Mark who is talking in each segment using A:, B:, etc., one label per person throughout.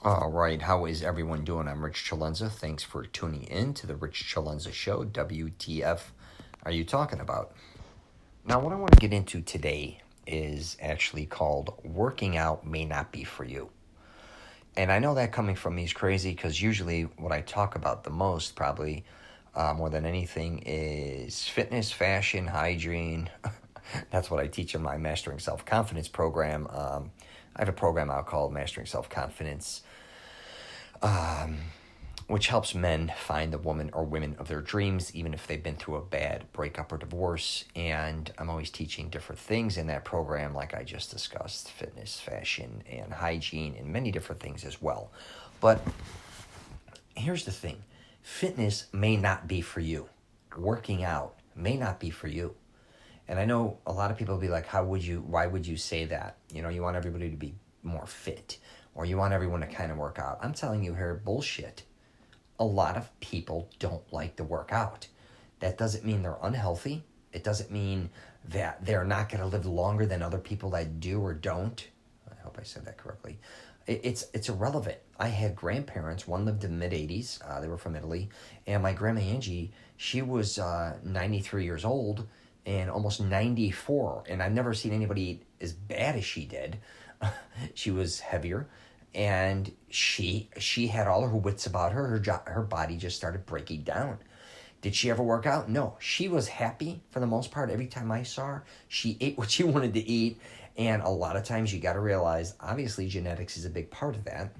A: All right, how is everyone doing? I'm Rich CELENZA. Thanks for tuning in to the Rich CELENZA Show. WTF are you talking about? Now, what I want to get into today is actually called Working Out May Not Be For You. And I know that coming from me is crazy because usually what I talk about the most, probably more than anything, is fitness, fashion, hygiene. That's what I teach in my Mastering Self-Confidence program. I have a program out called Mastering Self-Confidence, which helps men find the woman or women of their dreams, even if they've been through a bad breakup or divorce. And I'm always teaching different things in that program, like I just discussed, fitness, fashion, and hygiene, and many different things as well. But here's the thing. Fitness may not be for you. Working out may not be for you. And I know a lot of people will be like, why would you say that? You know, you want everybody to be more fit, or you want everyone to kind of work out. I'm telling you here, bullshit. A lot of people don't like to work out. That doesn't mean they're unhealthy. It doesn't mean that they're not going to live longer than other people that do or don't. I hope I said that correctly. It's irrelevant. I had grandparents. One lived in the mid-'80s. They were from Italy. And my grandma Angie, she was 93 years old and almost 94. And I've never seen anybody eat as bad as she did. She was heavier. And she had all her wits about her. Her body just started breaking down. Did she ever work out? No. She was happy for the most part. Every time I saw her, she ate what she wanted to eat. And a lot of times you got to realize, obviously, genetics is a big part of that.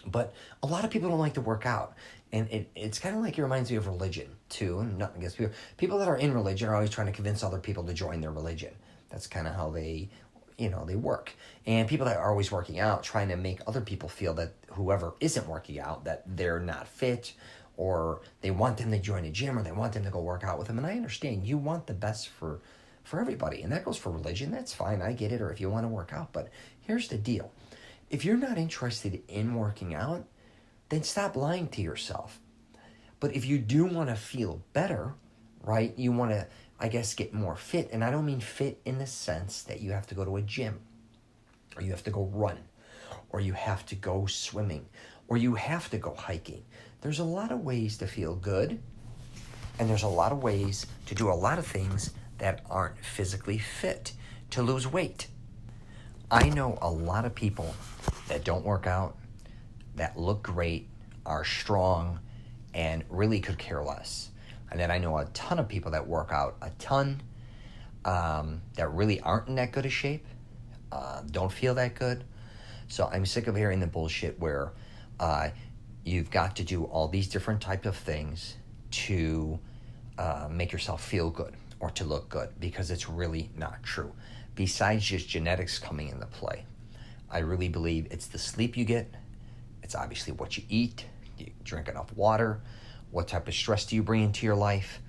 A: But a lot of people don't like to work out. And it's kind of like it reminds me of religion, too. And nothing against people. People that are in religion are always trying to convince other people to join their religion. That's kind of how they work. And people that are always working out, trying to make other people feel that whoever isn't working out, that they're not fit, or they want them to join a gym, or they want them to go work out with them. And I understand you want the best for everybody. And that goes for religion. That's fine. I get it. Or if you want to work out. But here's the deal. If you're not interested in working out, then stop lying to yourself. But if you do want to feel better, right, you want to, I guess, get more fit. And I don't mean fit in the sense that you have to go to a gym, or you have to go run, or you have to go swimming, or you have to go hiking. There's a lot of ways to feel good, and there's a lot of ways to do a lot of things that aren't physically fit, to lose weight. I know a lot of people that don't work out, that look great, are strong, and really could care less. And then I know a ton of people that work out a ton, that really aren't in that good a shape, don't feel that good. So I'm sick of hearing the bullshit where you've got to do all these different types of things to make yourself feel good or to look good, because it's really not true. Besides just genetics coming into play, I really believe it's the sleep you get. It's obviously what you eat. You drink enough water. What type of stress do you bring into your life?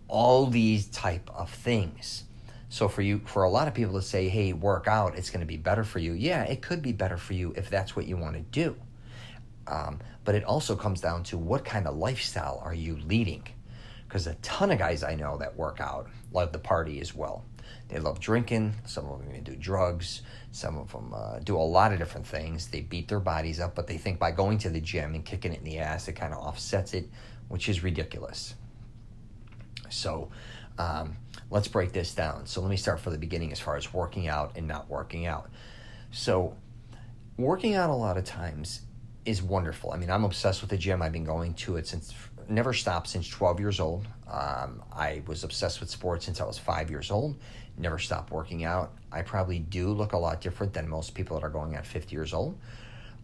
A: All these type of things. So for a lot of people to say, hey, work out, it's going to be better for you. Yeah, it could be better for you if that's what you want to do. But it also comes down to what kind of lifestyle are you leading? Because a ton of guys I know that work out love the party as well. They love drinking. Some of them even do drugs. Some of them do a lot of different things. They beat their bodies up, but they think by going to the gym and kicking it in the ass, it kind of offsets it, which is ridiculous. So let's break this down. So let me start from the beginning as far as working out and not working out. So working out a lot of times is wonderful. I mean, I'm obsessed with the gym. I've been going to it never stopped since 12 years old. I was obsessed with sports since I was 5 years old. Never stopped working out. I probably do look a lot different than most people that are going at 50 years old.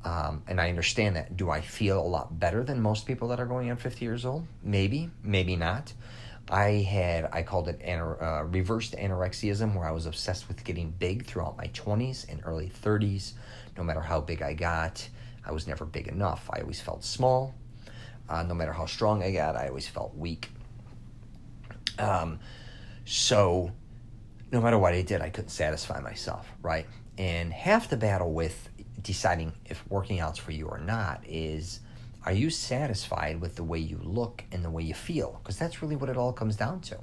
A: And I understand that. Do I feel a lot better than most people that are going at 50 years old? Maybe, maybe not. I called it reversed anorexiism, where I was obsessed with getting big throughout my 20s and early 30s. No matter how big I got, I was never big enough. I always felt small. No matter how strong I got, I always felt weak. So no matter what I did, I couldn't satisfy myself, right? And half the battle with deciding if working out's for you or not is, are you satisfied with the way you look and the way you feel? Because that's really what it all comes down to.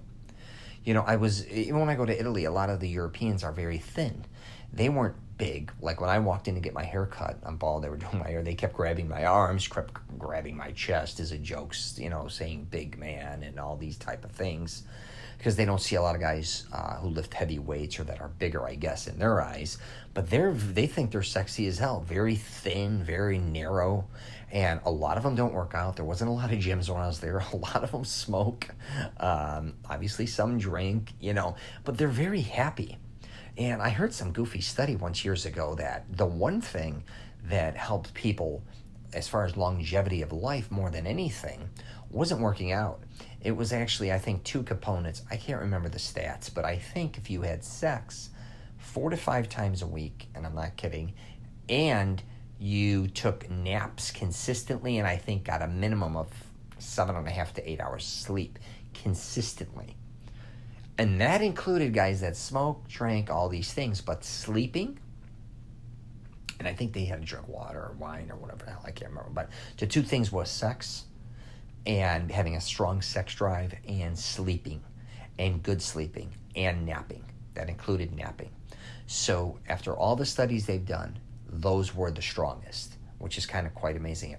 A: You know, even when I go to Italy, a lot of the Europeans are very thin. They weren't big. Like when I walked in to get my hair cut, I'm bald, they were doing my hair, they kept grabbing my arms, kept grabbing my chest as a joke, saying big man and all these type of things. Because they don't see a lot of guys who lift heavy weights or that are bigger, I guess, in their eyes. But they think they're sexy as hell. Very thin, very narrow. And a lot of them don't work out. There wasn't a lot of gyms when I was there. A lot of them smoke. Obviously, some drink, But they're very happy. And I heard some goofy study once years ago that the one thing that helped people as far as longevity of life more than anything wasn't working out. It was actually, I think, two components. I can't remember the stats, but I think if you had sex 4 to 5 times a week, and I'm not kidding, and you took naps consistently, and I think got a minimum of 7.5 to 8 hours sleep consistently. And that included guys that smoke, drank, all these things, but sleeping, and I think they had to drink water or wine or whatever the hell, I can't remember. But the two things was sex and having a strong sex drive and sleeping and good sleeping and napping. That included napping. So after all the studies they've done, those were the strongest, which is kind of quite amazing.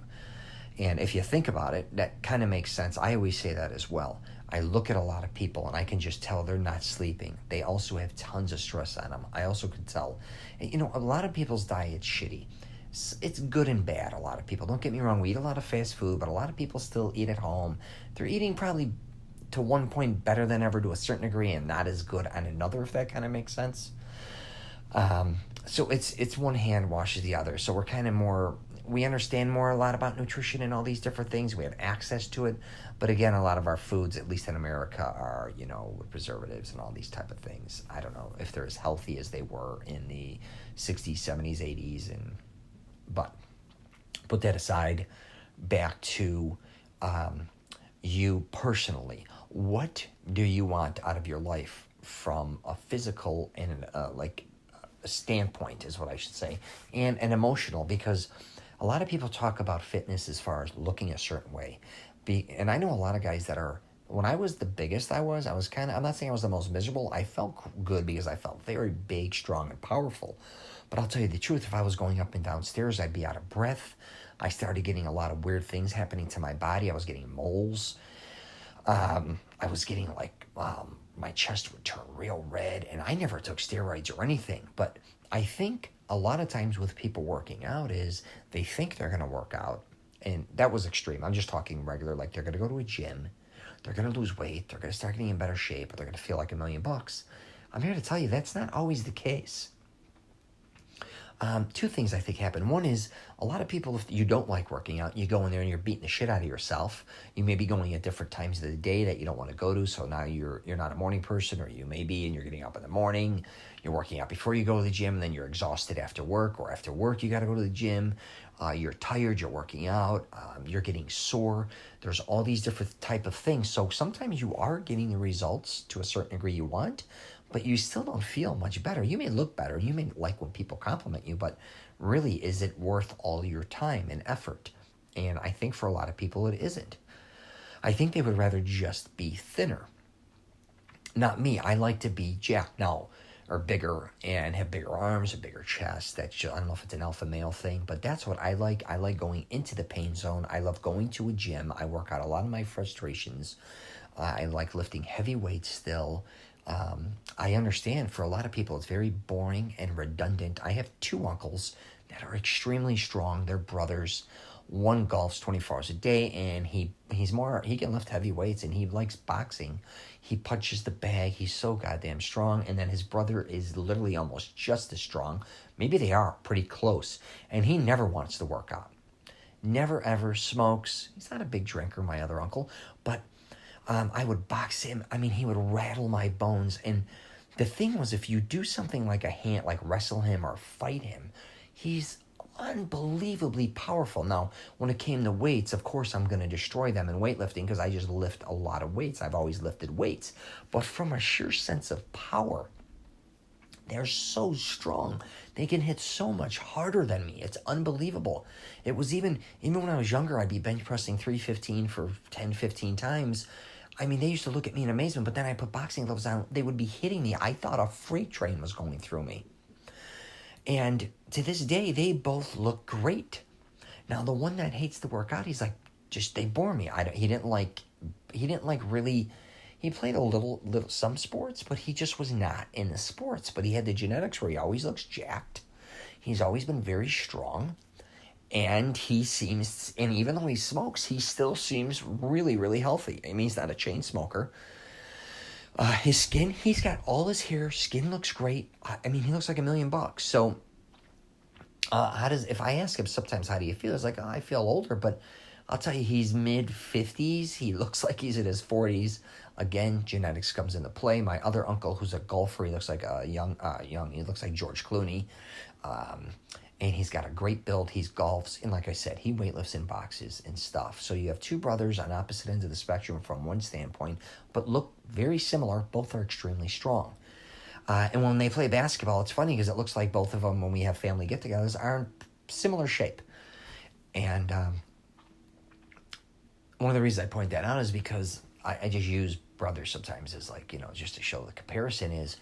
A: And if you think about it, that kind of makes sense. I always say that as well. I look at a lot of people and I can just tell they're not sleeping. They also have tons of stress on them. I also can tell, a lot of people's diet's shitty. It's good and bad, a lot of people. Don't get me wrong, we eat a lot of fast food, but a lot of people still eat at home. They're eating probably to one point better than ever to a certain degree and not as good on another, if that kind of makes sense. So it's one hand washes the other. So we're kind of we understand a lot about nutrition and all these different things. We have access to it. But again, a lot of our foods, at least in America, are, with preservatives and all these type of things. I don't know if they're as healthy as they were in the 60s, 70s, 80s. But put that aside, back to you personally. What do you want out of your life from a physical and a standpoint is what I should say, and an emotional, because a lot of people talk about fitness as far as looking a certain way. And I know a lot of guys that are, when I was the biggest I was kind of, I'm not saying I was the most miserable. I felt good because I felt very big, strong, and powerful. But I'll tell you the truth, if I was going up and down stairs, I'd be out of breath. I started getting a lot of weird things happening to my body. I was getting moles. I was getting my chest would turn real red, and I never took steroids or anything. But I think a lot of times with people working out is they think they're going to work out, and that was extreme. I'm just talking regular, like they're going to go to a gym, they're going to lose weight, they're going to start getting in better shape, or they're going to feel like $1 million. I'm here to tell you that's not always the case. Two things I think happen. One is a lot of people, if you don't like working out, you go in there and you're beating the shit out of yourself. You may be going at different times of the day that you don't want to go to, so now you're not a morning person, or you may be, and you're getting up in the morning, you're working out before you go to the gym, and then you're exhausted after work, or after work you got to go to the gym. You're tired, you're working out, you're getting sore. There's all these different type of things. So sometimes you are getting the results to a certain degree you want, but you still don't feel much better. You may look better. You may like when people compliment you, but really, is it worth all your time and effort? And I think for a lot of people, it isn't. I think they would rather just be thinner. Not me. I like to be jacked now, or bigger, and have bigger arms, a bigger chest. I don't know if it's an alpha male thing, but that's what I like. I like going into the pain zone. I love going to a gym. I work out a lot of my frustrations. I like lifting heavy weights still. I understand for a lot of people it's very boring and redundant. I have 2 uncles that are extremely strong. They're brothers. One golfs 24 hours a day, and he can lift heavy weights, and he likes boxing. He punches the bag. He's so goddamn strong. And then his brother is literally almost just as strong. Maybe they are pretty close. And he never wants to work out. Never ever smokes. He's not a big drinker, my other uncle, but I would box him. I mean, he would rattle my bones. And the thing was, if you do something like wrestle him or fight him, he's unbelievably powerful. Now, when it came to weights, of course, I'm going to destroy them in weightlifting because I just lift a lot of weights. I've always lifted weights. But from a sheer sense of power, they're so strong. They can hit so much harder than me. It's unbelievable. It was even when I was younger, I'd be bench pressing 315 for 10, 15 times. I mean, they used to look at me in amazement, but then I put boxing gloves on. They would be hitting me. I thought a freight train was going through me. And to this day, they both look great. Now, the one that hates to work out, he's like, just, they bore me. He didn't like really, he played a little, some sports, but he just was not in the sports. But he had the genetics where he always looks jacked. He's always been very strong. And he seems, and even though he smokes, he still seems really, really healthy. I mean, he's not a chain smoker. His skin, he's got all his hair, skin looks great. I mean, he looks like $1 million. So, if I ask him sometimes, how do you feel? He's like, I feel older, but I'll tell you, he's mid-50s. He looks like he's in his 40s. Again, genetics comes into play. My other uncle, who's a golfer, he looks like a young, he looks like George Clooney. And he's got a great build. He golfs. And like I said, he weightlifts in boxes and stuff. So you have two brothers on opposite ends of the spectrum from one standpoint, but look very similar. Both are extremely strong. And when they play basketball, it's funny because it looks like both of them, when we have family get-togethers, are in similar shape. And one of the reasons I point that out is because I just use brothers sometimes as like, just to show the comparison is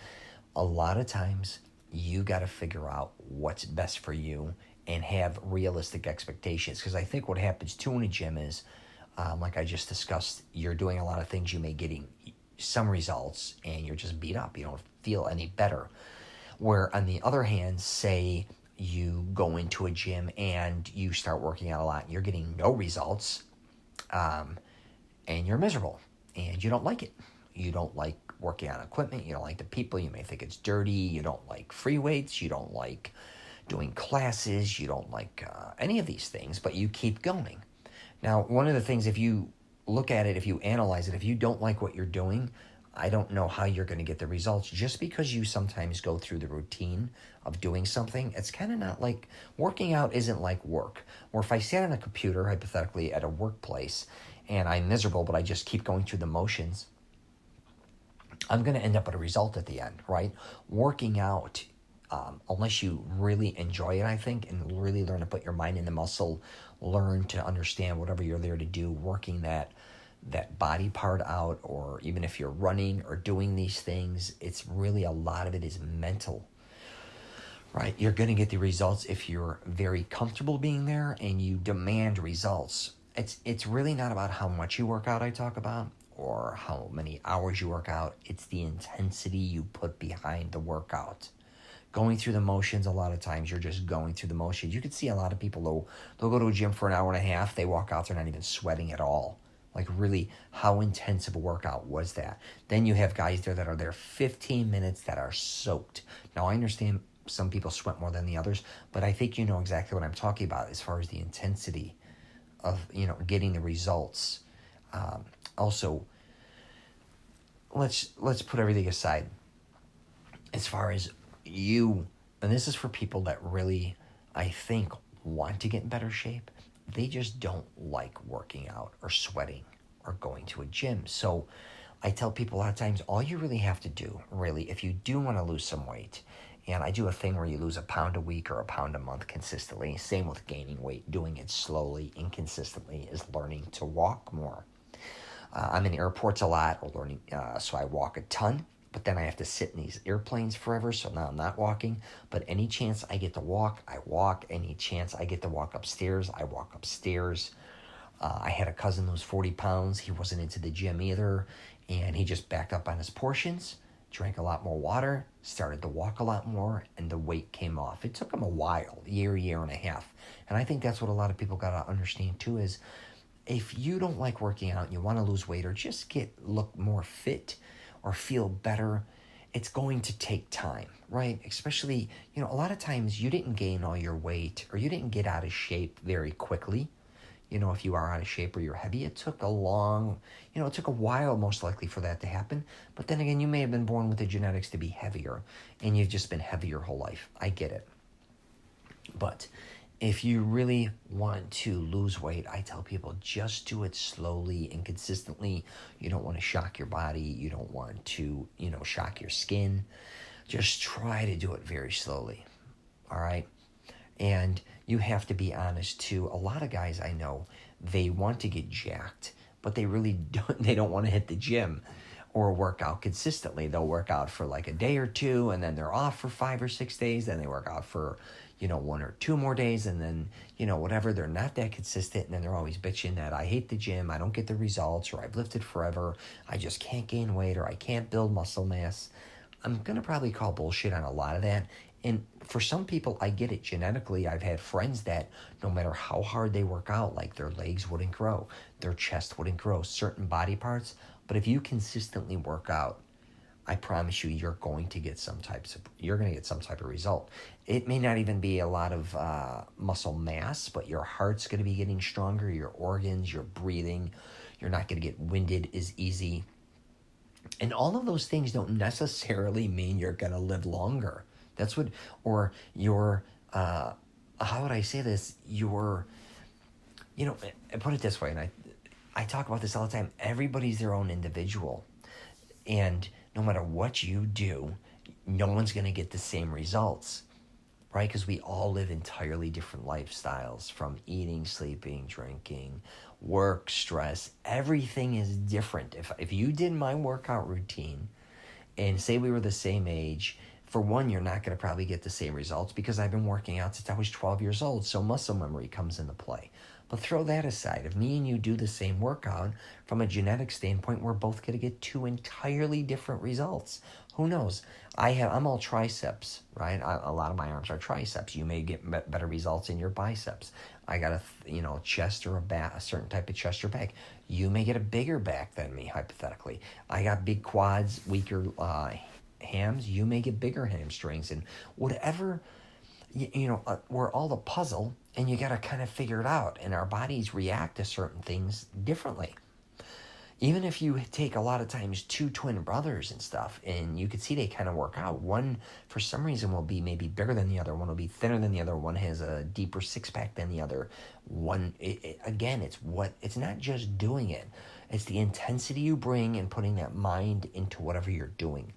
A: a lot of times you got to figure out what's best for you and have realistic expectations. Because I think what happens too in a gym is, like I just discussed, you're doing a lot of things, you may getting some results and you're just beat up. You don't feel any better. Where on the other hand, say you go into a gym and you start working out a lot and you're getting no results, and you're miserable and you don't like it. You don't like working on equipment. You don't like the people. You may think it's dirty. You don't like free weights. You don't like doing classes. You don't like any of these things, but you keep going. Now, one of the things, if you look at it, if you analyze it, if you don't like what you're doing, I don't know how you're going to get the results. Just because you sometimes go through the routine of doing something, it's kind of not like, working out isn't like work. Or if I sat on a computer, hypothetically, at a workplace, and I'm miserable, but I just keep going through the motions, I'm going to end up at a result at the end, right? Working out, unless you really enjoy it, I think, and really learn to put your mind in the muscle, learn to understand whatever you're there to do, working that body part out, or even if you're running or doing these things, it's really, a lot of it is mental, right? You're going to get the results if you're very comfortable being there and you demand results. It's really not about how much you work out, I talk about, or how many hours you work out. It's the intensity you put behind the workout. Going through the motions, a lot of times you're just going through the motions. You can see a lot of people, they'll go to a gym for an hour and a half, they walk out, they're not even sweating at all. Like, really, how intense of a workout was that? Then you have guys there that are there 15 minutes that are soaked. Now, I understand some people sweat more than the others, but I think you know exactly what I'm talking about as far as the intensity of, getting the results. Also, let's put everything aside. As far as you, and this is for people that really, I think, want to get in better shape, they just don't like working out or sweating or going to a gym. So I tell people a lot of times, all you really have to do, really, if you do want to lose some weight, and I do a thing where you lose a pound a week or a pound a month consistently, same with gaining weight, doing it slowly and consistently, is learning to walk more. I'm in airports a lot, or learning, so I walk a ton, but then I have to sit in these airplanes forever, so now I'm not walking. But any chance I get to walk, I walk. Any chance I get to walk upstairs, I walk upstairs. I had a cousin who was 40 pounds. He wasn't into the gym either, and he just backed up on his portions, drank a lot more water, started to walk a lot more, and the weight came off. It took him a while, year and a half. And I think that's what a lot of people got to understand too, is if you don't like working out and you want to lose weight or just look more fit or feel better, it's going to take time, right? Especially, a lot of times you didn't gain all your weight or you didn't get out of shape very quickly. If you are out of shape or you're heavy, it took it took a while most likely for that to happen. But then again, you may have been born with the genetics to be heavier and you've just been heavy your whole life. I get it. But if you really want to lose weight, I tell people just do it slowly and consistently. You don't want to shock your body. You don't want to, shock your skin. Just try to do it very slowly. All right? And you have to be honest too. A lot of guys I know, they want to get jacked, but they really don't want to hit the gym. or work out consistently. They'll work out for like a day or two, and then they're off for 5 or 6 days. Then they work out for, 1 or 2 more days, and then, whatever. They're not that consistent, and then they're always bitching that I hate the gym, I don't get the results, or I've lifted forever, I just can't gain weight, or I can't build muscle mass. I'm going to probably call bullshit on a lot of that. And for some people, I get it. Genetically, I've had friends that no matter how hard they work out, like their legs wouldn't grow, their chest wouldn't grow, certain body parts. But if you consistently work out, I promise you're going to get some type of result. It may not even be a lot of muscle mass, but your heart's going to be getting stronger, your organs, your breathing. You're not going to get winded as easy. And all of those things don't necessarily mean you're going to live longer. That's what, or your, how would I say this? Your, I put it this way, and I talk about this all the time. Everybody's their own individual. And no matter what you do, no one's going to get the same results, right? Because we all live entirely different lifestyles, from eating, sleeping, drinking, work, stress. Everything is different. If you did my workout routine and say we were the same age, for one, you're not going to probably get the same results, because I've been working out since I was 12 years old, so muscle memory comes into play. But throw that aside. If me and you do the same workout, from a genetic standpoint, we're both going to get 2 entirely different results. Who knows? I'm all triceps, right? A lot of my arms are triceps. You may get better results in your biceps. I got a chest or a back, a certain type of chest or back. You may get a bigger back than me, hypothetically. I got big quads, weaker hams. You may get bigger hamstrings, and whatever. We're all a puzzle, and you got to kind of figure it out. And our bodies react to certain things differently. Even if you take a lot of times 2 twin brothers and stuff, and you can see they kind of work out. One, for some reason, will be maybe bigger than the other. One will be thinner than the other. One has a deeper six-pack than the other. It's not just doing it. It's the intensity you bring and putting that mind into whatever you're doing.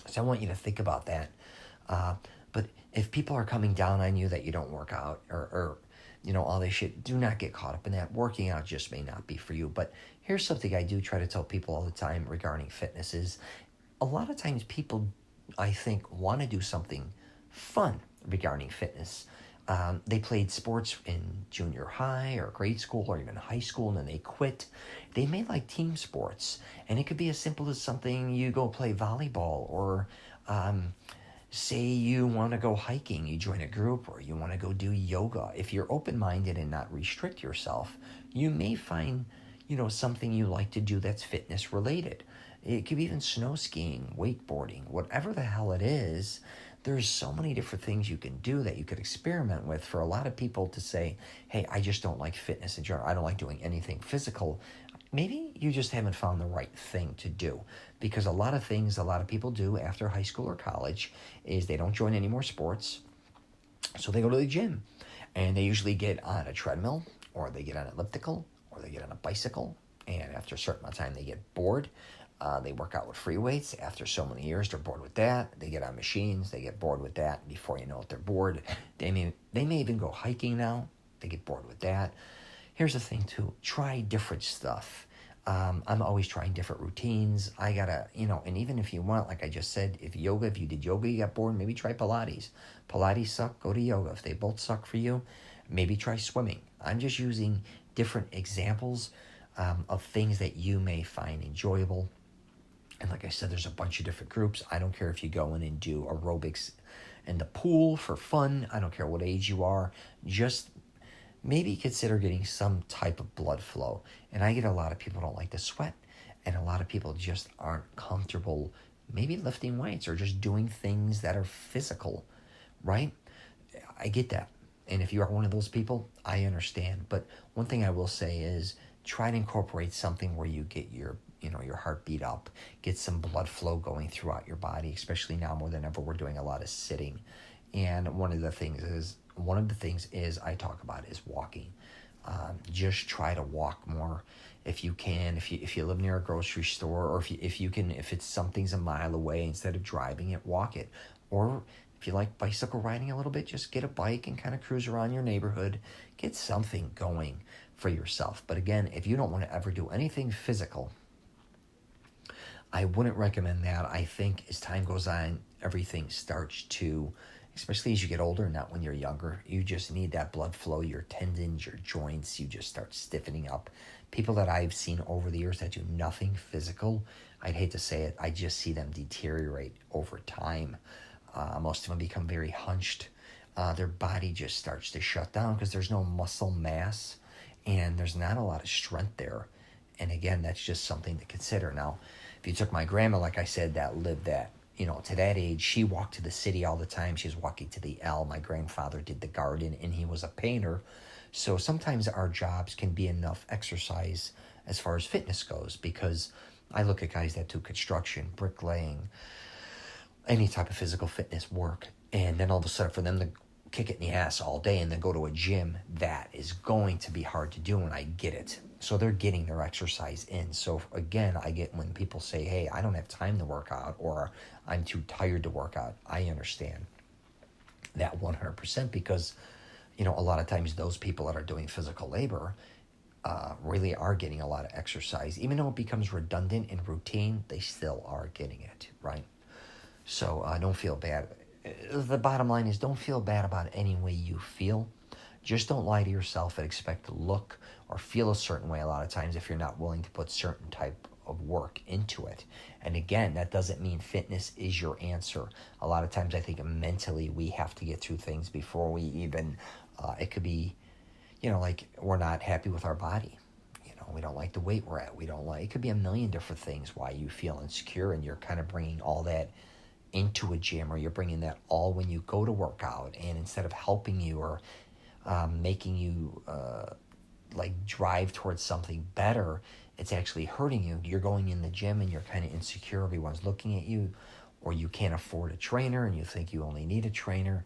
A: So I want you to think about that. But if people are coming down on you that you don't work out or all this shit, do not get caught up in that. Working out just may not be for you. But here's something I do try to tell people all the time regarding fitness is, a lot of times people, I think, want to do something fun regarding fitness. They played sports in junior high or grade school or even high school, and then they quit. They may like team sports, and it could be as simple as something, you go play volleyball, or say you want to go hiking, you join a group, or you want to go do yoga. If you're open-minded and not restrict yourself, you may find, something you like to do that's fitness related. It could be even snow skiing, wakeboarding, whatever the hell it is. There's so many different things you can do that you could experiment with. For a lot of people to say, hey, I just don't like fitness in general, I don't like doing anything physical, maybe you just haven't found the right thing to do. Because a lot of things a lot of people do after high school or college is they don't join any more sports, so they go to the gym. And they usually get on a treadmill, or they get on an elliptical, or they get on a bicycle. And after a certain amount of time, they get bored. They work out with free weights. After so many years, they're bored with that. They get on machines. They get bored with that. Before you know it, they're bored. They may even go hiking now. They get bored with that. Here's the thing, too. Try different stuff. I'm always trying different routines. I gotta, and even if you want, like I just said, if you did yoga, you got bored, maybe try Pilates. Pilates suck, go to yoga. If they both suck for you, maybe try swimming. I'm just using different examples of things that you may find enjoyable. And like I said, there's a bunch of different groups. I don't care if you go in and do aerobics in the pool for fun. I don't care what age you are. Just maybe consider getting some type of blood flow. And I get a lot of people don't like to sweat, and a lot of people just aren't comfortable maybe lifting weights or just doing things that are physical, right? I get that. And if you are one of those people, I understand. But one thing I will say is try to incorporate something where you get your heartbeat up, get some blood flow going throughout your body, especially now more than ever, we're doing a lot of sitting. And one of the things is I talk about is walking. Just try to walk more if you can. If you live near a grocery store, or if it's something's a mile away, instead of driving it, walk it. Or if you like bicycle riding a little bit, just get a bike and kind of cruise around your neighborhood. Get something going for yourself. But again, if you don't want to ever do anything physical, I wouldn't recommend that. I think as time goes on, everything starts to, especially as you get older, not when you're younger, you just need that blood flow, your tendons, your joints, you just start stiffening up. People that I've seen over the years that do nothing physical, I'd hate to say it, I just see them deteriorate over time. Most of them become very hunched. Their body just starts to shut down because there's no muscle mass and there's not a lot of strength there. And again, that's just something to consider. Now, if you took my grandma, like I said, that lived that, to that age, she walked to the city all the time. She was walking to the L. My grandfather did the garden, and he was a painter. So sometimes our jobs can be enough exercise as far as fitness goes, because I look at guys that do construction, bricklaying, any type of physical fitness work, and then all of a sudden for them to kick it in the ass all day and then go to a gym, that is going to be hard to do, and I get it. So they're getting their exercise in. So again, I get when people say, hey, I don't have time to work out, or I'm too tired to work out. I understand that 100%, because, a lot of times those people that are doing physical labor really are getting a lot of exercise. Even though it becomes redundant and routine, they still are getting it, right? So don't feel bad. The bottom line is, don't feel bad about any way you feel. Just don't lie to yourself and expect to look or feel a certain way a lot of times if you're not willing to put certain type of work into it. And again, that doesn't mean fitness is your answer. A lot of times I think mentally we have to get through things before we even, it could be, like we're not happy with our body. We don't like the weight we're at. It could be a million different things why you feel insecure, and you're kind of bringing all that into a gym, or you're bringing that all when you go to work out, and instead of helping you or making you drive towards something better, it's actually hurting you. You're going in the gym and you're kind of insecure. Everyone's looking at you, or you can't afford a trainer and you think you only need a trainer.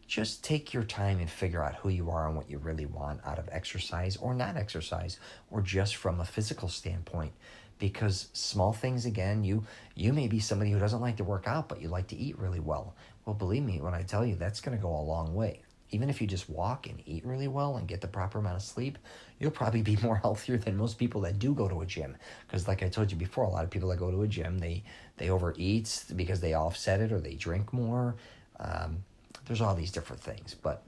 A: Just take your time and figure out who you are and what you really want out of exercise or not exercise, or just from a physical standpoint. Because small things, again, you may be somebody who doesn't like to work out, but you like to eat really well. Well, believe me when I tell you, that's going to go a long way. Even if you just walk and eat really well and get the proper amount of sleep, you'll probably be more healthier than most people that do go to a gym. Because like I told you before, a lot of people that go to a gym, they overeat because they offset it, or they drink more. There's all these different things. But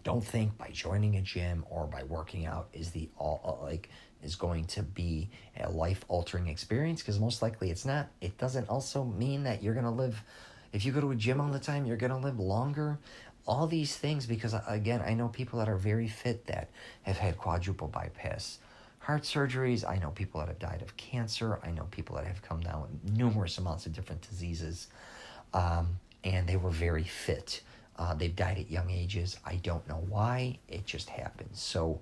A: don't think by joining a gym or by working out is going to be a life-altering experience, because most likely it's not. It doesn't also mean that you're going to live, if you go to a gym all the time, you're going to live longer. All these things, because again, I know people that are very fit that have had quadruple bypass heart surgeries. I know people that have died of cancer. I know people that have come down with numerous amounts of different diseases, and they were very fit. They've died at young ages. I don't know why. It just happens. So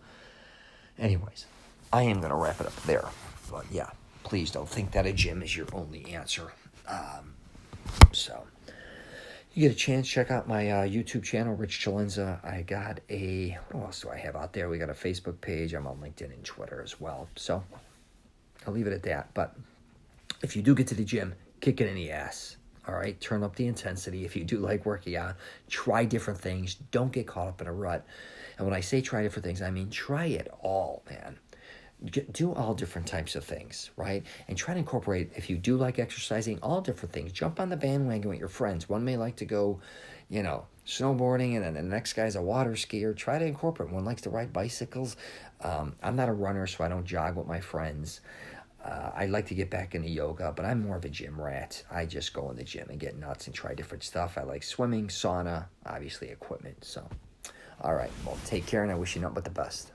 A: anyways, I am going to wrap it up there. But yeah, please don't think that a gym is your only answer. So you get a chance, check out my YouTube channel, Rich CELENZA. I got what else do I have out there? We got a Facebook page. I'm on LinkedIn and Twitter as well. So I'll leave it at that. But if you do get to the gym, kick it in the ass. All right, turn up the intensity. If you do like working out, try different things. Don't get caught up in a rut. And when I say try different things, I mean try it all, man. Do all different types of things, right? And try to incorporate, if you do like exercising, all different things. Jump on the bandwagon with your friends. One may like to go, snowboarding, and then the next guy's a water skier. Try to incorporate. One likes to ride bicycles. I'm not a runner, so I don't jog with my friends. I'd like to get back into yoga, but I'm more of a gym rat. I just go in the gym and get nuts and try different stuff. I like swimming, sauna, obviously equipment. So, all right, well, take care, and I wish you nothing but the best.